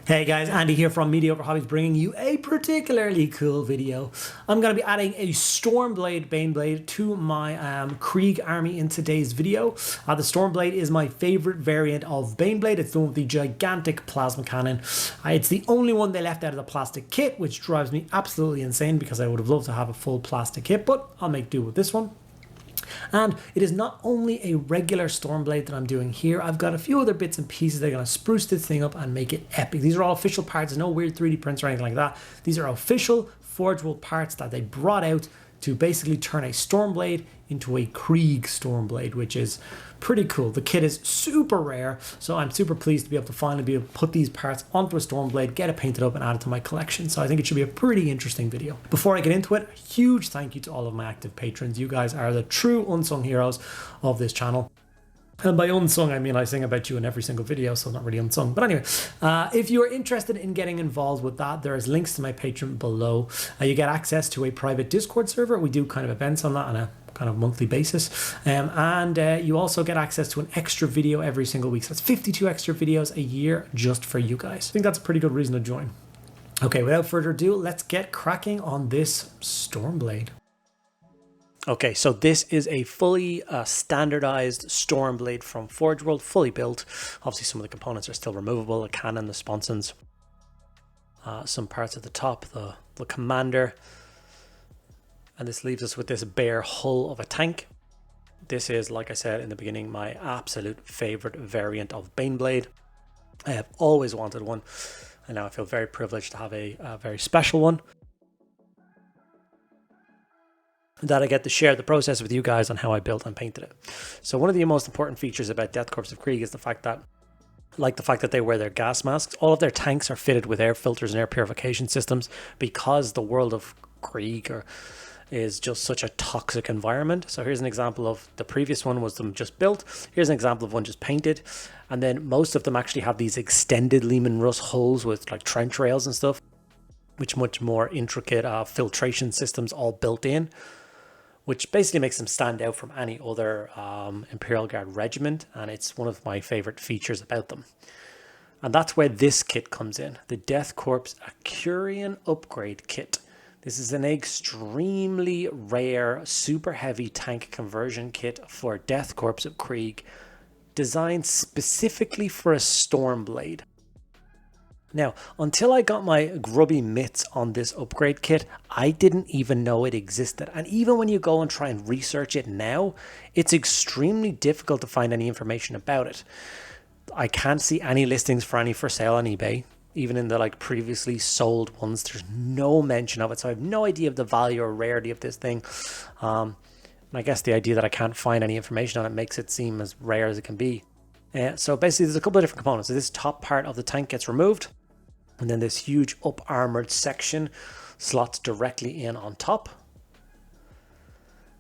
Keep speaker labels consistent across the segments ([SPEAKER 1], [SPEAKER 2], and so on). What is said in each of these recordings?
[SPEAKER 1] Hey guys, Andy here from Mediocre Hobbies, bringing you a particularly cool video. I'm going to be adding a Stormblade Baneblade to my Krieg army in today's video. The Stormblade is my favorite variant of Baneblade. It's the one with the gigantic plasma cannon. It's the only one they left out of the plastic kit, which drives me absolutely insane because I would have loved to have a full plastic kit, but I'll make do with this one. And it is not only a regular Stormblade that I'm doing here, I've got a few other bits and pieces that are going to spruce this thing up and make it epic. These are all official parts, no weird 3D prints or anything like that. These are official Forgeworld parts that they brought out to basically turn a Stormblade into a Krieg Stormblade, which is pretty cool. The kit is super rare, so I'm super pleased to be able to finally be able to put these parts onto a Stormblade, get it painted up and add it to my collection. So I think it should be a pretty interesting video. Before I get into it, a huge thank you to all of my active patrons. You guys are the true unsung heroes of this channel. And by unsung, I mean I sing about you in every single video, so not really unsung. But anyway, if you are interested in getting involved with that, there is links to my Patreon below. You get access to a private Discord server. We do kind of events on that on a kind of monthly basis. And you also get access to an extra video every single week. So that's 52 extra videos a year just for you guys. I think that's a pretty good reason to join. Okay, without further ado, let's get cracking on this Stormblade. Okay, so this is a fully standardized Stormblade from Forgeworld, fully built. Obviously some of the components are still removable, the cannon, the sponsons, some parts at the top, the commander. And this leaves us with this bare hull of a tank. This is, like I said in the beginning, my absolute favorite variant of Baneblade. I have always wanted one, and now I feel very privileged to have a very special one that I get to share the process with you guys on how I built and painted it. So one of the most important features about Death Korps of Krieg is the fact that, they wear their gas masks. All of their tanks are fitted with air filters and air purification systems because the world of Krieg is just such a toxic environment. So here's an example of the previous one was them just built. Here's an example of one just painted. And then most of them actually have these extended Lehman Russ hulls with like trench rails and stuff, which much more intricate filtration systems all built in, which basically makes them stand out from any other Imperial Guard regiment, and it's one of my favorite features about them. And that's where this kit comes in, the Death Korps Accurian Upgrade Kit. This is an extremely rare, super heavy tank conversion kit for Death Korps of Krieg, designed specifically for a Stormblade. Now, until I got my grubby mitts on this upgrade kit, I didn't even know it existed. And even when you go and try and research it now, it's extremely difficult to find any information about it. I can't see any listings for any for sale on eBay. Even in the previously sold ones, there's no mention of it. So I have no idea of the value or rarity of this thing. And I guess the idea that I can't find any information on it makes it seem as rare as it can be. So basically there's a couple of different components. So this top part of the tank gets removed, and then this huge up armored section slots directly in on top.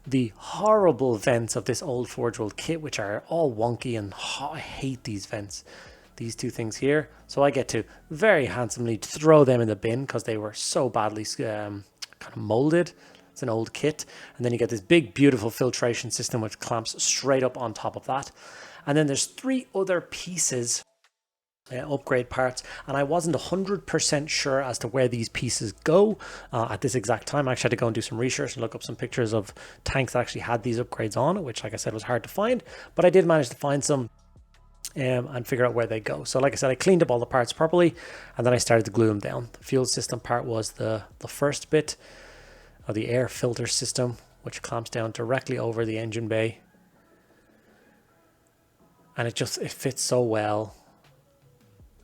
[SPEAKER 1] The horrible vents of this old Forgeworld kit, which are all wonky, and I hate these vents. These two things here. So I get to very handsomely throw them in the bin because they were so badly kind of molded. It's an old kit. And then you get this big, beautiful filtration system which clamps straight up on top of that. And then there's three other pieces, upgrade parts, and I wasn't 100% sure as to where these pieces go at this exact time. I actually had to go and do some research and look up some pictures of tanks that actually had these upgrades on, which, like I said, was hard to find, but I did manage to find some and figure out where they go. So like I said, I cleaned up all the parts properly, and then I started to glue them down. The fuel system part was the first bit of the air filter system, which clamps down directly over the engine bay. And it fits so well.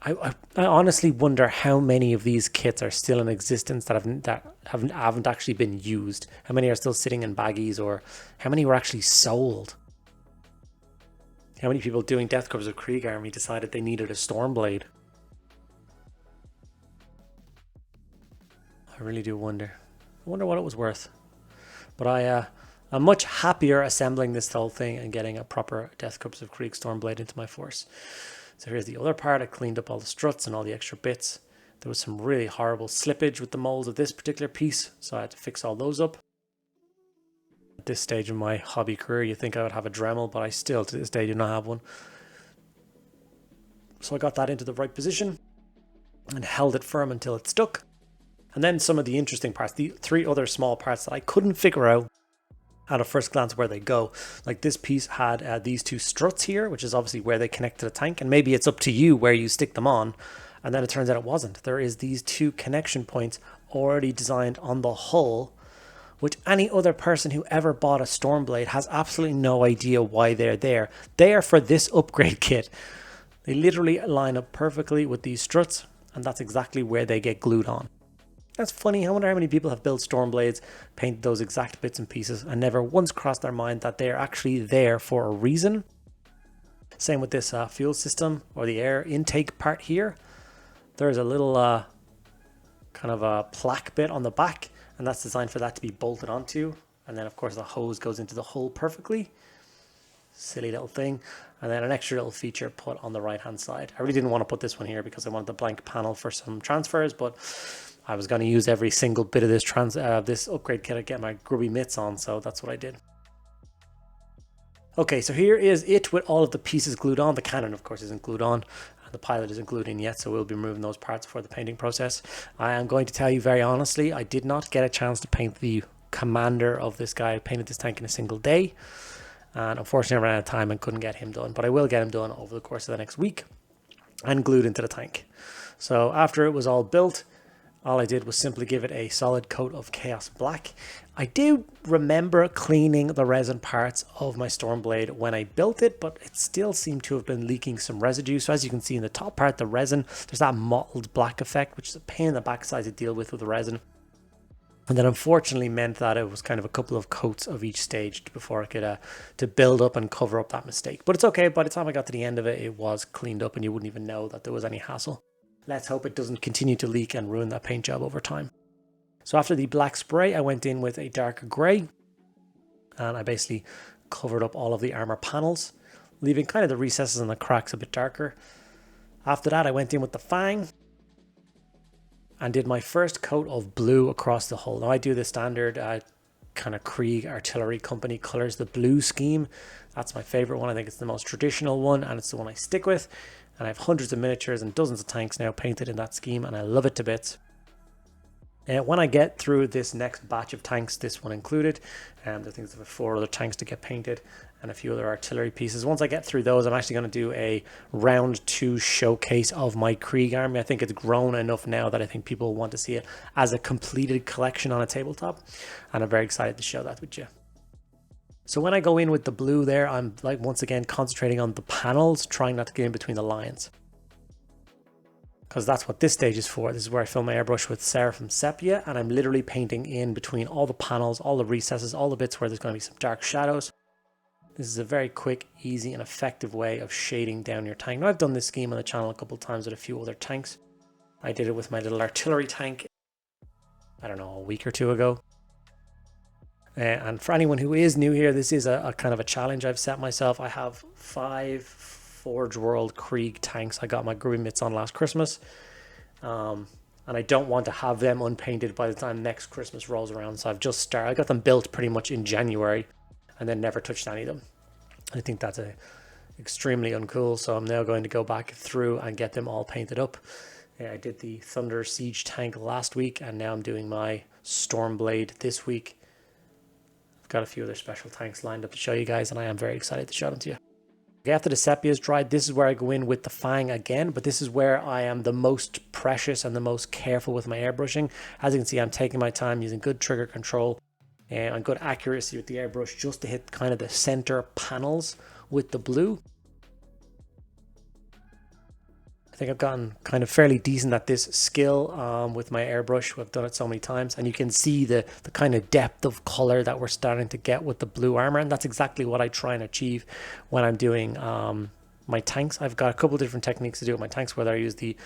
[SPEAKER 1] I honestly wonder how many of these kits are still in existence that haven't actually been used. How many are still sitting in baggies, or how many were actually sold? How many people doing Death Korps of Krieg army decided they needed a Stormblade? I really do wonder. I wonder what it was worth. But I'm much happier assembling this whole thing and getting a proper Death Korps of Krieg Stormblade into my force. So here's the other part. I cleaned up all the struts and all the extra bits. There was some really horrible slippage with the molds of this particular piece, so I had to fix all those up. At this stage in my hobby career, you think I would have a Dremel, but I still to this day do not have one. So I got that into the right position. and held it firm until it stuck. And then some of the interesting parts, the 3 other small parts that I couldn't figure out at a first glance where they go. Like this piece had these 2 struts here, which is obviously where they connect to the tank, and maybe it's up to you where you stick them on. And then it turns out it wasn't. There is these 2 connection points already designed on the hull, which any other person who ever bought a Stormblade has absolutely no idea why they're there. They are for this upgrade kit. They literally line up perfectly with these struts, and that's exactly where they get glued on. That's funny. I wonder how many people have built Stormblades, painted those exact bits and pieces, and never once crossed their mind that they're actually there for a reason. Same with this fuel system, or the air intake part here. There's a little kind of a plaque bit on the back, and that's designed for that to be bolted onto. And then of course the hose goes into the hull perfectly. Silly little thing. And then an extra little feature put on the right hand side. I really didn't want to put this one here because I wanted the blank panel for some transfers, but I was going to use every single bit of this upgrade kit to get my grubby mitts on, so that's what I did. Okay, so here is it with all of the pieces glued on. The cannon, of course, isn't glued on. The pilot isn't glued in yet, so we'll be removing those parts for the painting process. I am going to tell you very honestly, I did not get a chance to paint the commander of this guy. I painted this tank in a single day, and unfortunately I ran out of time and couldn't get him done, but I will get him done over the course of the next week and glued into the tank. So after it was all built, all I did was simply give it a solid coat of Chaos Black. I do remember cleaning the resin parts of my Stormblade when I built it, but it still seemed to have been leaking some residue. So as you can see in the top part, the resin, there's that mottled black effect, which is a pain in the backside to deal with the resin. And that unfortunately meant that it was kind of a couple of coats of each stage before I could to build up and cover up that mistake. But it's okay, by the time I got to the end of it, it was cleaned up and you wouldn't even know that there was any hassle. Let's hope it doesn't continue to leak and ruin that paint job over time. So after the black spray, I went in with a darker grey, and I basically covered up all of the armor panels, leaving kind of the recesses and the cracks a bit darker. After that, I went in with the Fang and did my first coat of blue across the hull. Now I do the standard kind of Krieg artillery company colors, the blue scheme. That's my favorite one. I think it's the most traditional one, and it's the one I stick with. And I have hundreds of miniatures and dozens of tanks now painted in that scheme, and I love it to bits. When I get through this next batch of tanks, this one included, I think there's 4 other tanks to get painted and a few other artillery pieces. Once I get through those, I'm actually going to do a round 2 showcase of my Krieg army. I think it's grown enough now that I think people want to see it as a completed collection on a tabletop, and I'm very excited to show that with you. So when I go in with the blue there, I'm like once again concentrating on the panels, trying not to get in between the lines, because that's what this stage is for. This is where I fill my airbrush with Seraphim Sepia, and I'm literally painting in between all the panels, all the recesses, all the bits where there's going to be some dark shadows. This is a very quick, easy and effective way of shading down your tank. Now I've done this scheme on the channel a couple of times with a few other tanks. I did it with my little artillery tank, I don't know, a week or 2 ago. And for anyone who is new here, this is a kind of a challenge I've set myself. I have 5 Forgeworld Krieg tanks I got my grubby mitts on last Christmas. And I don't want to have them unpainted by the time next Christmas rolls around. So I've just started. I got them built pretty much in January and then never touched any of them. I think that's extremely uncool. So I'm now going to go back through and get them all painted up. I did the Thunder Siege tank last week, and now I'm doing my Stormblade this week. I've got a few other special tanks lined up to show you guys, and I am very excited to show them to you. Okay, after the sepia is dried, this is where I go in with the Fang again, but this is where I am the most precious and the most careful with my airbrushing. As you can see, I'm taking my time using good trigger control and good accuracy with the airbrush just to hit kind of the center panels with the blue. I think I've gotten kind of fairly decent at this skill with my airbrush. I've done it so many times, and you can see the kind of depth of color that we're starting to get with the blue armor, and that's exactly what I try and achieve when I'm doing my tanks. I've got a couple different techniques to do with my tanks, whether I use the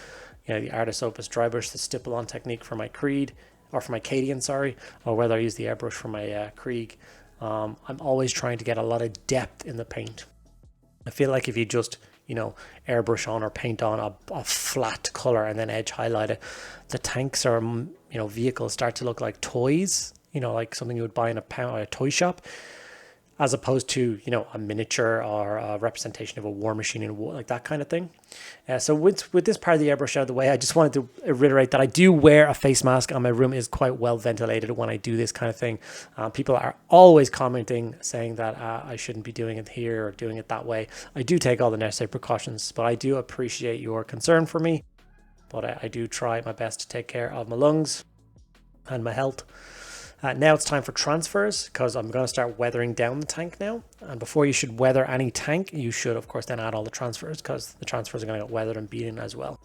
[SPEAKER 1] Artis Opus dry brush, the stipple on technique for my Creed, or for my Cadian, sorry, or whether I use the airbrush for my Krieg. I'm always trying to get a lot of depth in the paint. I feel like if you just airbrush on or paint on a flat color and then edge highlight it, the tanks or vehicles start to look like toys, like something you would buy in a toy shop. as opposed to, you know, a miniature or a representation of a war machine in war, like that kind of thing. So with this part of the airbrush out of the way, I just wanted to reiterate that I do wear a face mask, and my room is quite well ventilated when I do this kind of thing. People are always commenting saying that I shouldn't be doing it here or doing it that way. I do take all the necessary precautions, but I do appreciate your concern for me. But I do try my best to take care of my lungs and my health. Now it's time for transfers, because I'm going to start weathering down the tank now. And before you should weather any tank, you should, of course, then add all the transfers, because the transfers are going to get weathered and beaten as well.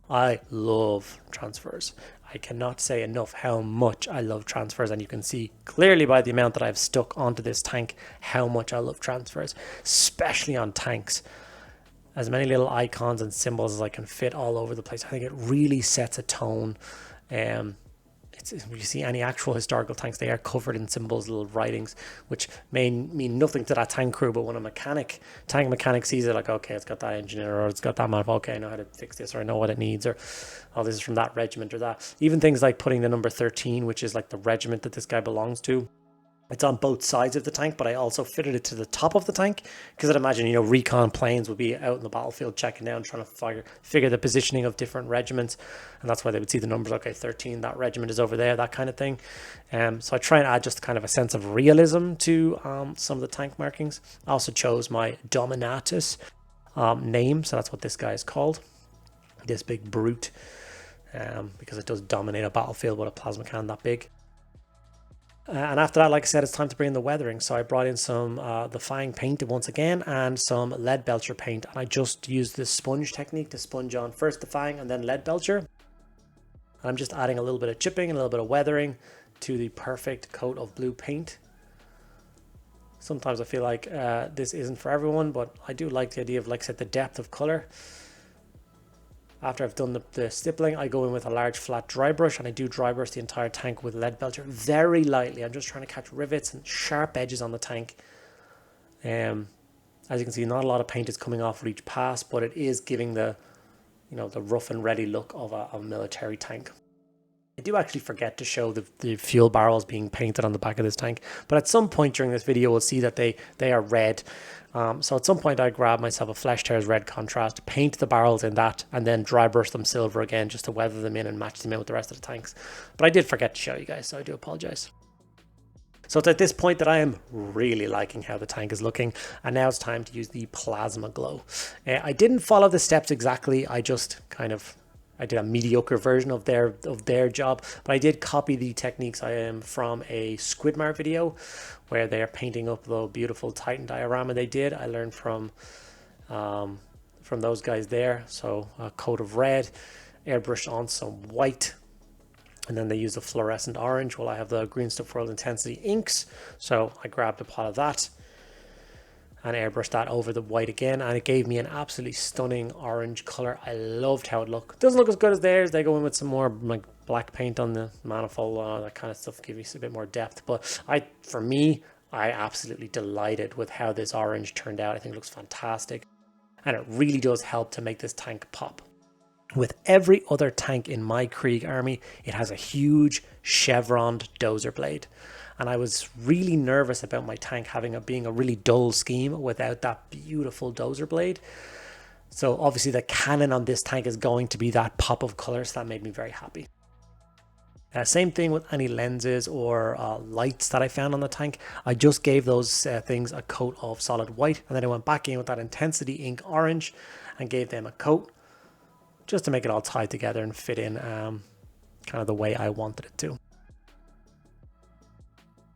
[SPEAKER 1] I love transfers. I cannot say enough how much I love transfers, and you can see clearly by the amount that I've stuck onto this tank how much I love transfers, especially on tanks. As many little icons and symbols as I can fit all over the place. I think it really sets a tone. You see any actual historical tanks, they are covered in symbols, little writings, which may mean nothing to that tank crew, but when a tank mechanic sees it, like, okay, it's got that engineer, or it's got that map, okay, I know how to fix this, or I know what it needs, or oh, this is from that regiment or that. Even things like putting the number 13, which is like the regiment that this guy belongs to. It's on both sides of the tank, but I also fitted it to the top of the tank, because I'd imagine, you know, recon planes would be out in the battlefield checking down, trying to figure the positioning of different regiments, and that's why they would see the numbers. Okay, 13, that regiment is over there, that kind of thing. So I try and add just kind of a sense of realism to some of the tank markings. I also chose my Dominatus name, so that's what this guy is called, this big brute, because it does dominate a battlefield with a plasma cannon that big. And after that, like I said, it's time to bring in the weathering. So I brought in some the Fang paint once again, and some Leadbelcher paint. And I just used this sponge technique to sponge on first the Fang and then Leadbelcher. And I'm just adding a little bit of chipping and a little bit of weathering to the perfect coat of blue paint. Sometimes I feel like this isn't for everyone, but I do like the idea of, like I said, the depth of color. After I've done the stippling, I go in with a large flat dry brush, and I do dry brush the entire tank with Leadbelcher very lightly. I'm just trying to catch rivets and sharp edges on the tank. As you can see, not a lot of paint is coming off with each pass, but it is giving the, you know, the rough and ready look of a military tank. I do actually forget to show the fuel barrels being painted on the back of this tank, but at some point during this video we'll see that they are red. So at some point I grab myself a Flesh Tears red contrast, paint the barrels in that, and then dry brush them silver again just to weather them in and match them in with the rest of the tanks. But I did forget to show you guys, so I do apologize. So it's at this point that I am really liking how the tank is looking, and now it's time to use the plasma glow. I didn't follow the steps exactly, I just kind of I did a mediocre version of their job, but I did copy the techniques from a Squidmar video where they're painting up the beautiful Titan diorama they did. I learned from those guys there. So a coat of red, airbrush on some white, and then they use a fluorescent orange. Well, I have the Green Stuff World Intensity inks, so I grabbed a pot of that and airbrushed that over the white again, and it gave me an absolutely stunning orange color. I loved how it looked. Doesn't look as good as theirs. They go in with some more like black paint on the manifold, that kind of stuff, give you a bit more depth. But for me, I absolutely delighted with how this orange turned out. I think it looks fantastic, and it really does help to make this tank pop. With every other tank in my Krieg army, it has a huge chevroned dozer blade. And I was really nervous about my tank being a really dull scheme without that beautiful dozer blade. So obviously the cannon on this tank is going to be that pop of color, so that made me very happy. Same thing with any lenses or lights that I found on the tank. I just gave those things a coat of solid white, and then I went back in with that Intensity ink orange and gave them a coat just to make it all tie together and fit in kind of the way I wanted it to.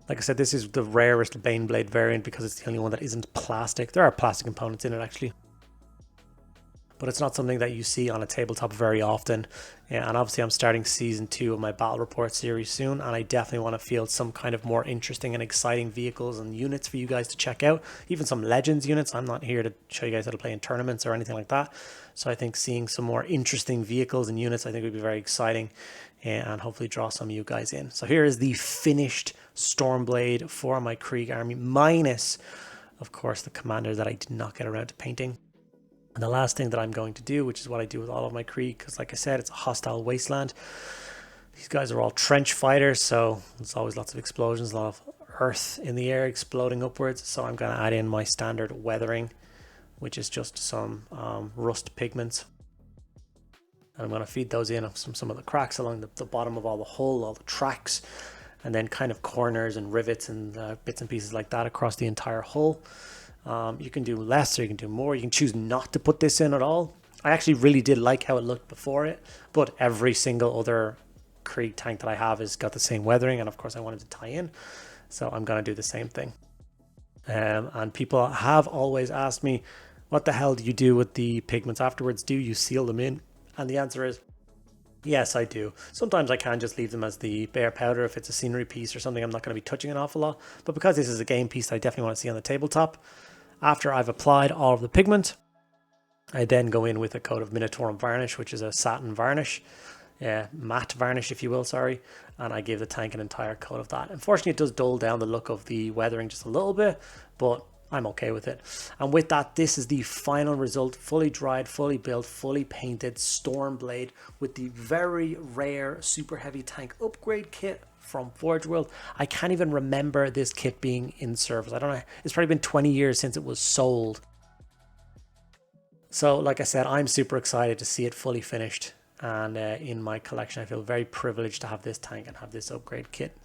[SPEAKER 1] Like I said, this is the rarest Baneblade variant because it's the only one that isn't plastic. There are plastic components in it actually, but it's not something that you see on a tabletop very often. Yeah, and obviously I'm starting season 2 of my battle report series soon, and I definitely want to field some kind of more interesting and exciting vehicles and units for you guys to check out. Even some Legends units. I'm not here to show you guys how to play in tournaments or anything like that. So I think seeing some more interesting vehicles and units I think would be very exciting, and hopefully draw some of you guys in. So here is the finished Stormblade for my Krieg army, minus of course the commander that I did not get around to painting. And the last thing that I'm going to do, which is what I do with all of my Krieg, because like I said, it's a hostile wasteland. These guys are all trench fighters, so there's always lots of explosions, a lot of earth in the air exploding upwards. So I'm going to add in my standard weathering, which is just some rust pigments. And I'm going to feed those in some of the cracks along the bottom of all the hull, all the tracks, and then kind of corners and rivets and bits and pieces like that across the entire hull. You can do less or you can do more. You can choose not to put this in at all. I actually really did like how it looked before it, but every single other Krieg tank that I have has got the same weathering, and of course I wanted to tie in, so I'm going to do the same thing. And people have always asked me, what the hell do you do with the pigments afterwards? Do you seal them in? And the answer is, yes, I do. Sometimes I can just leave them as the bare powder if it's a scenery piece or something I'm not going to be touching an awful lot, but because this is a game piece I definitely want to see on the tabletop, after I've applied all of the pigment, I then go in with a coat of Mediocre varnish, which is a satin varnish, matte varnish if you will, sorry, and I give the tank an entire coat of that. Unfortunately, it does dull down the look of the weathering just a little bit, but I'm okay with it. And with that, this is the final result, fully dried, fully built, fully painted Stormblade with the very rare super heavy tank upgrade kit from Forgeworld. I can't even remember this kit being in service. I don't know, it's probably been 20 years since it was sold. So like I said, I'm super excited to see it fully finished, and in my collection I feel very privileged to have this tank and have this upgrade kit.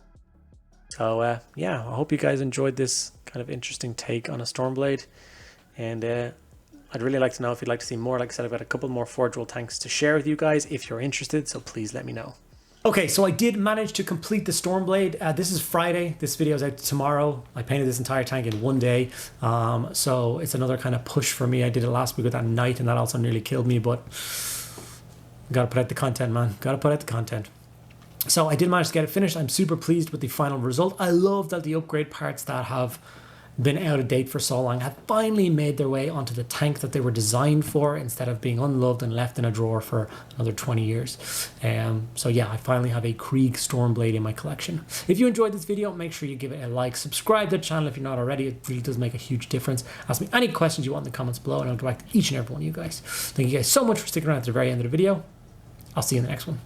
[SPEAKER 1] So yeah, I hope you guys enjoyed this kind of interesting take on a Stormblade, and I'd really like to know if you'd like to see more. Like I said, I've got a couple more Forgeworld tanks to share with you guys if you're interested, so please let me know. Okay, so I did manage to complete the Stormblade. This is Friday. This video is out tomorrow. I painted this entire tank in one day. So it's another kind of push for me. I did it last week with that night, and that also nearly killed me, but gotta put out the content, man. Gotta put out the content. So I did manage to get it finished. I'm super pleased with the final result. I love that the upgrade parts that have been out of date for so long have finally made their way onto the tank that they were designed for, instead of being unloved and left in a drawer for another 20 years. So yeah, I finally have a Krieg Stormblade in my collection. If you enjoyed this video, make sure you give it a like, subscribe to the channel if you're not already. It really does make a huge difference. Ask me any questions you want in the comments below, and I'll get back to each and every one of you guys. Thank you guys so much for sticking around to the very end of the video. I'll see you in the next one.